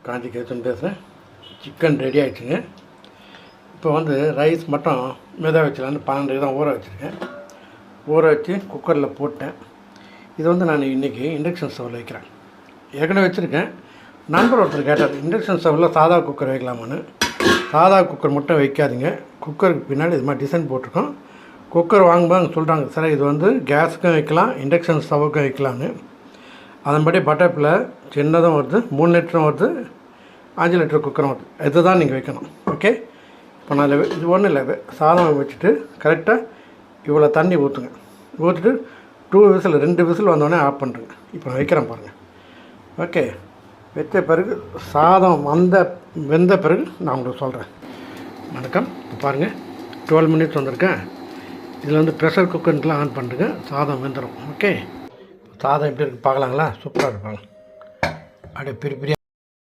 காஞ்சி கேத்துன்னு பேசுகிறேன். Chicken ready ஆகிடுச்சுங்க. இப்போ வந்து ரைஸ் மட்டும் மெதாக வச்சலான்னு 12 தான் ஊற வச்சுருக்கேன். ஊற வச்சு குக்கரில் போட்டேன். இது வந்து நான் இன்றைக்கி இண்டக்ஷன் ஸ்டவ்வில் வைக்கிறேன். ஏற்கனவே வச்சுருக்கேன். நண்பர் ஒருத்தர் கேட்டார், இண்டக்ஷன் ஸ்டவ்வில் சாதா குக்கர் வைக்கலாமான்னு. சாதா குக்கர் மட்டும் வைக்காதீங்க. குக்கருக்கு பின்னாடி இது மாதிரி டிசைன் போட்டிருக்கோம். குக்கர் வாங்கும்போது அவங்க சொல்கிறாங்க, சார் இது வந்து கேஸுக்கும் வைக்கலாம், இண்டக்ஷன் ஸ்டவ்வுக்கும் வைக்கலான்னு. அதன்படி பட்டப்பில் சின்னதும் வருது, 3 லிட்டரும் வருது, 5 லிட்டர் குக்கரும் வருது. இது தான் நீங்கள் வைக்கணும். ஓகே, இப்போ நான் இது ஒன்றும் இல்லை, சாதம் வச்சுட்டு கரெக்டாக இவ்வளோ தண்ணி ஊற்றுங்க. ஊற்றிட்டு 2 விசில் வந்தோடனே ஆஃப் பண்ணுறேங்க. இப்போ நான் வைக்கிறேன் பாருங்கள். ஓகே, வச்ச பிறகு சாதம் வெந்த பிறகு நான் உங்களுக்கு சொல்கிறேன். வணக்கம். இப்போ பாருங்கள் 12 மினிட்ஸ் வந்திருக்கேன். இதில் வந்து ப்ரெஷர் குக்கருக்கெலாம் ஆன் பண்ணுறேங்க. சாதம் வெந்துடும். ஓகே, சாதம் எப்படி இருக்குது பார்க்கலாங்களா? சூப்பராக இருப்பாங்க. அப்படியே பெரிய